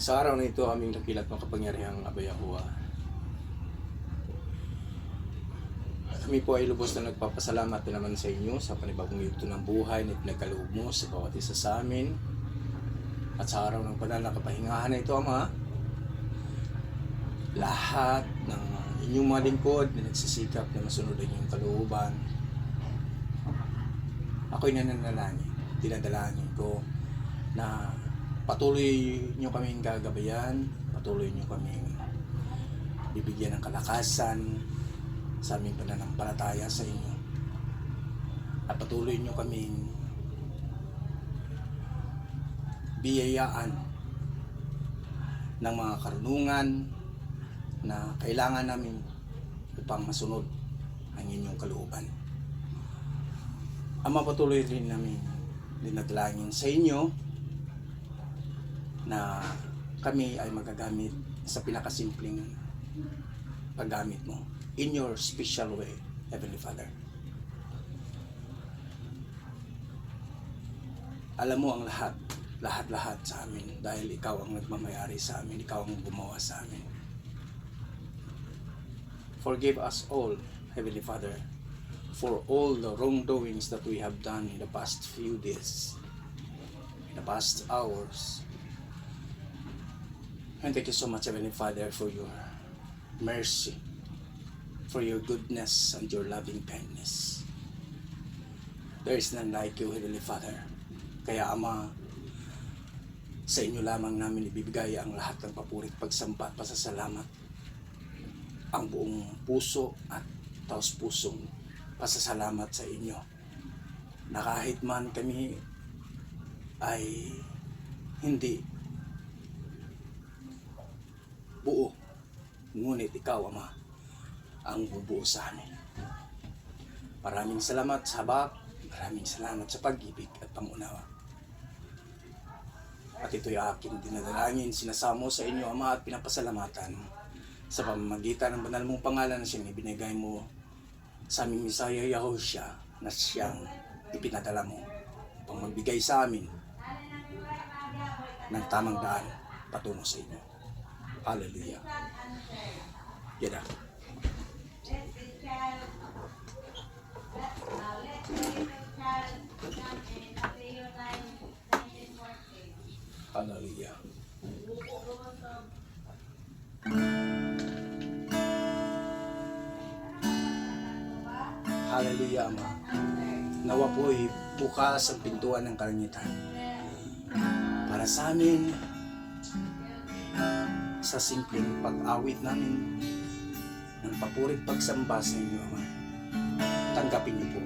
Sa araw na ito, aming dakilat makapangyarihang Abay Yahuwah. Kami po ay lubos na nagpapasalamat na naman sa inyo sa panibagong yugto ng buhay na pinagkaloob mo sa bawat isa sa amin. At sa araw ng pananakapahingahan na ito, Ama, lahat ng inyong mga lingkod na nagsisikap na masunod ang inyong kalooban, ako'y nananalangin, dinadalangin ko na patuloy nyo kaming gagabayan, patuloy nyo kaming bibigyan ng kalakasan sa aming pananampalataya sa inyo. At patuloy nyo kaming biyayaan ng mga karunungan na kailangan namin upang masunod ang inyong kalooban. Ama, patuloy rin namin dinadalangin sa inyo na kami ay magagamit sa pinakasimpleng paggamit mo in your special way, Heavenly Father. Alam mo ang lahat sa amin dahil ikaw ang nagmamayari sa amin, ikaw ang gumawa sa amin. Forgive us all, Heavenly Father, for all the wrongdoings that we have done in the past few days, in the past hours. And thank you so much, Heavenly Father, for your mercy, for your goodness and your loving kindness. There is none like you, Heavenly Father. Kaya, Ama, sa inyo lamang namin ibibigay ang lahat ng papurit, pagsamba at pasasalamat, ang buong puso at taos-pusong pasasalamat sa inyo, na kahit man kami ay hindi buo, ngunit ikaw, Ama, ang bubuo sa amin. Maraming salamat sa habag, maraming salamat sa pag-ibig at pangunawa. At ito'y aking dinadalangin, sinasamo sa inyo, Ama, at pinapasalamatan sa pamamagitan ng banal mong pangalan na siyang ibinigay mo sa aming Messiah Yahushua, na siyang ipinadala mo upang magbigay sa amin ng tamang daan patungo sa inyo. Hallelujah. Yada. Hallelujah. Hallelujah, Ama. Nawa po'y bukas ang pintuan ng kalangitan para sa amin, sa simpleng pag-awit namin ng papurit pagsamba sa inyo, Ama. Tanggapin niyo po.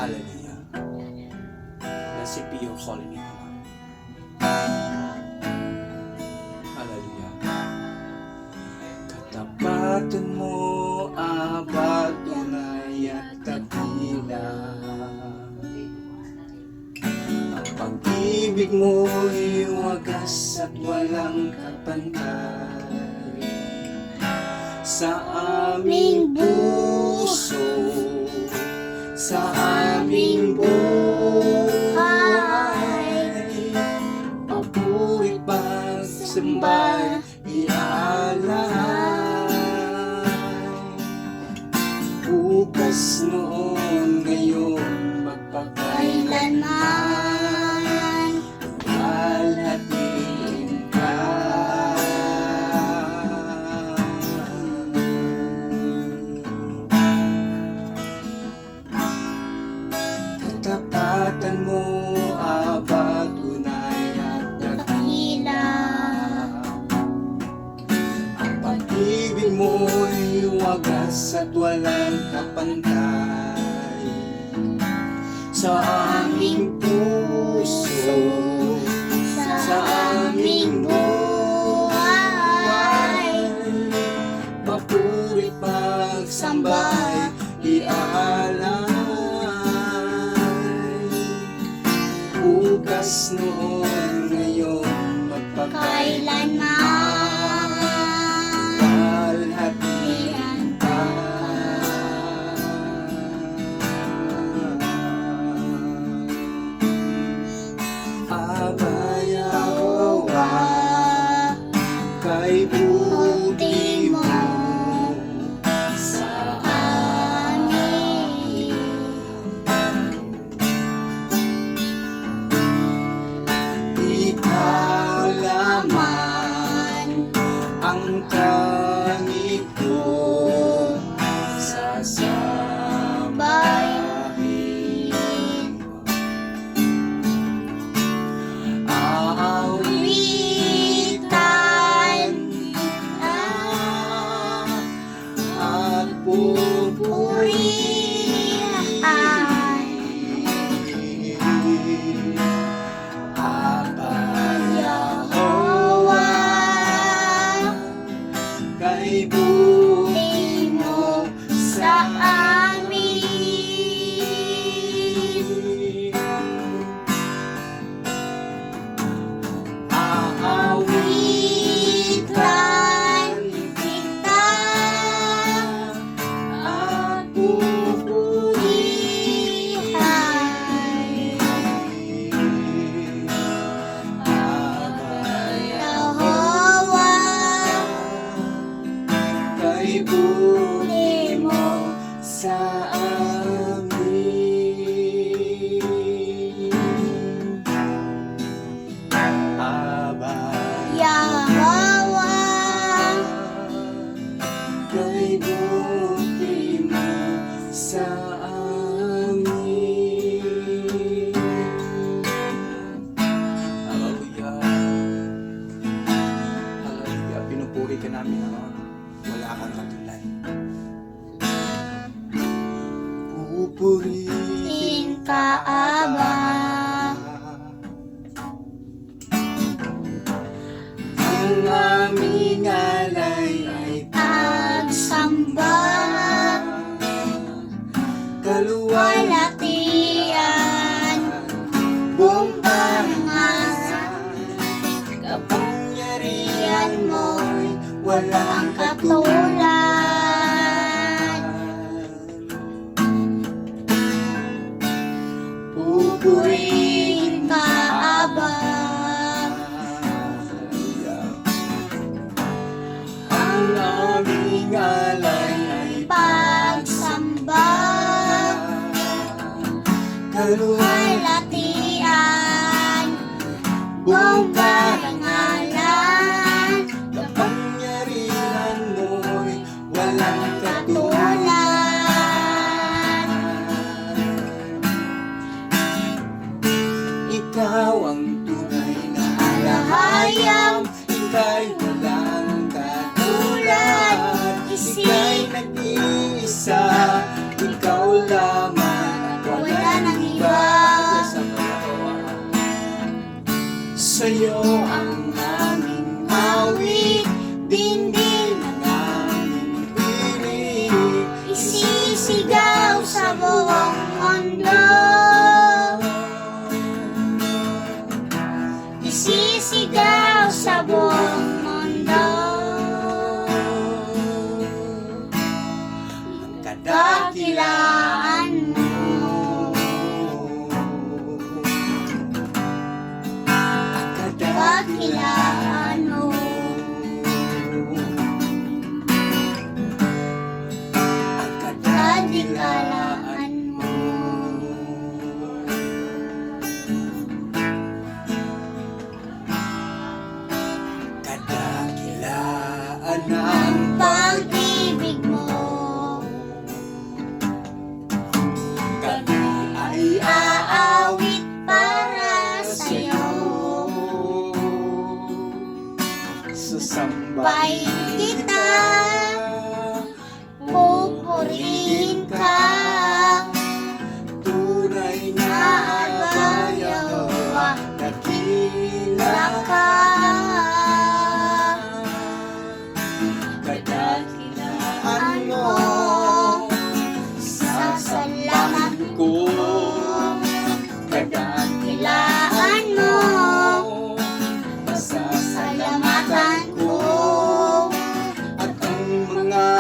Hallelujah. Blessed be your holy name, Ama. Hallelujah. Katapatan mo, Aba, tunay at dakila. Ang pag-ibig mo'y wagas at walang kapantay. Sa aming puso, sa aming buhay, papuri pagsamba iaalay. Bukas noon, ngayon, magpakailanman, alhatiin ka. Katapatan mo, Aba, tunay at dakila. Ang pag-ibig mo'y wagas at walang kapantay. Sa aming puso, sa aming buhay, papuri pagsambay iaalay. Bukas noon, ngayon, magpakailanman, alhatiin ka. Aba, Yahweh, kay buti mo sa amin. Ikaw lamang ang tanging kong sasambahin. Aawitan at pupurihan, Aba, Yahweh, kay buti mo sa amin. Aawitan kita at pupurihan, Aba, Yahweh, kay buti mo sa amin. Aba, Yahweh, kay buti mo sa amin. Hallelujah. Hallelujah. Pinupuri ka namin, Ama. Wala kang katulad. Pupurihin ka, Aba, ang aming alay ay pagsamba, kaluwalhatian, buong parangasan, kapangyarihan mo'y walang katulad. Pupurihin ka, Aba, ang aming alay ay pagsamba, kaluwalhatian, buong parangalan, kapangyarihan mo'y walang katulad. kadakilaan mo. Sasalamatan ko, kadakilaan mo. Pasasalamatan ko, at ang mga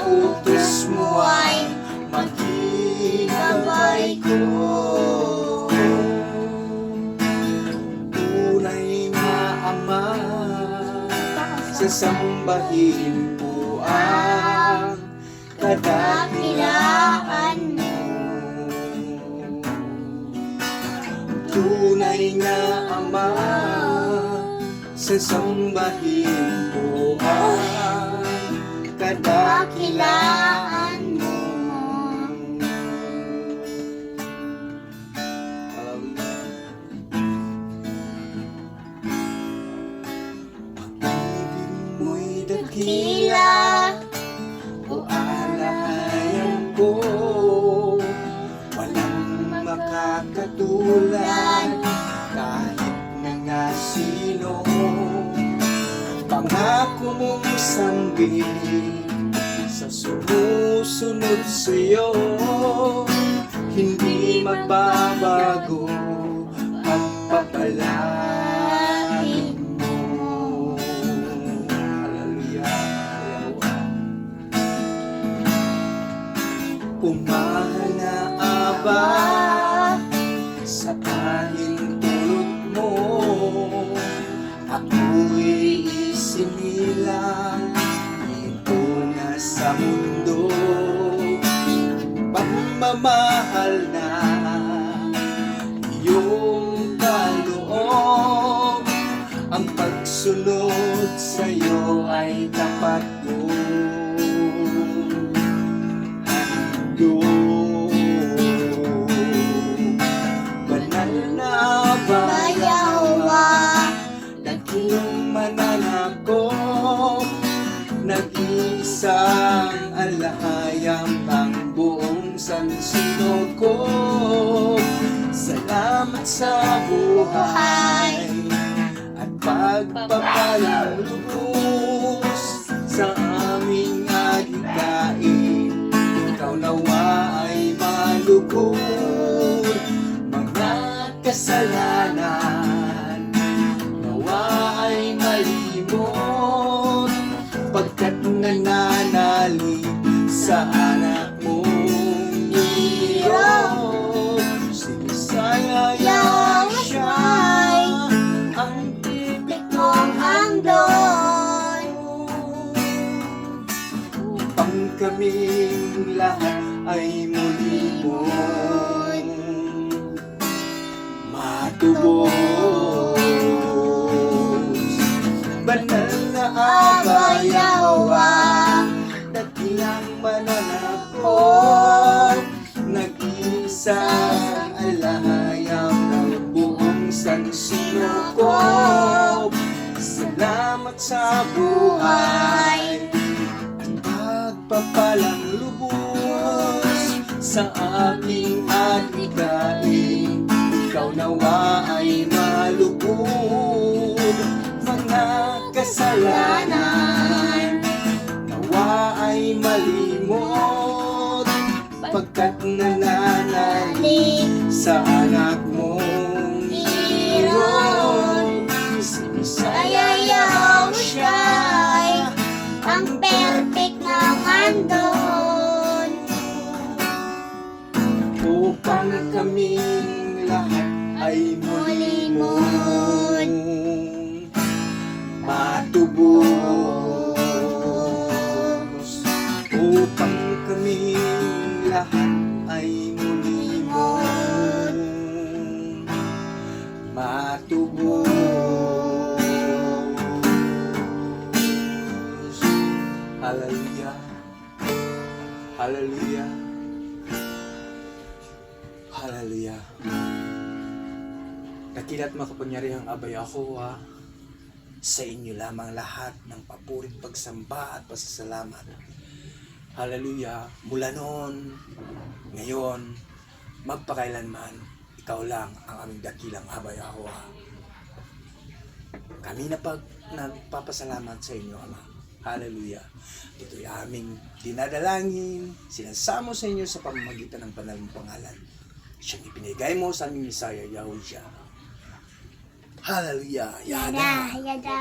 utos mo ay magigabay ko. Tunay na Ama, sasambahin ko ang kadakilaan mo. Tunay na Ama, sasambahin ko ang kadakilaan mo. Pag-ibig mo'y dakila, o alayan ko, walang makakatulad kahit na nga sino. Pangako mong sambit sa sumusunod sa'yo, hindi magbabago ang pagpapalagin mo. Hallelujah. Pumahal na Aba sa pahintulot mo, ako'y isinilang dito na sa mundo. Pagmamahal na iyong kaloob, ang pagsunod sa'yo ay tapat ko. Banal na Bayawa, dakilang mananakop, nag-iisang alahayang ang buong sansinukob. Salamat sa buhay at pagpapalang lubos sa aming adhikain. Ikaw nawa ay malugod, mga kasalanan nawa ay malimot, pagkat nananalig sa anak mong iyong sinisayaw siya'y ang titik mong handon, upang kaming lahat ay muli mong matubos. Banal na Aba Yawa, dakilang mananakop, nag-iisang alahayang ng buong sansinukob. Salamat sa buhay at pagpapalang lubos sa aking adhikain. Ikaw nawa ay malugod, mga kasalanan nawa ay malimot, pagkat nananalig sa anak mong iyong sinisayaw siya'y ang perfect na handon, upang kaming lahat ay muli mong matubos, upang kaming lahat ay muli mong matubos. Hallelujah. Hallelujah. Hallelujah. Dakila't makapangyarihang Aba Yawa, sa inyo lamang lahat ng papurit pagsamba at pasasalamat. Hallelujah. Mula noon, ngayon, magpakailanman, ikaw lang ang aming dakilang Aba Yawa. Kami nagpapasalamat sa inyo, Ama. Hallelujah. Ito'y aming dinadalangin, sinasamo sa inyo sa pamamagitan ng banal mong pangalan. Siyang ipinigay mo sa aming Messiah, Yahushua. Hallelujah. Yada. Yada.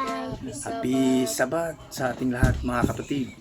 Happy Sabat sa ating lahat mga kapatid.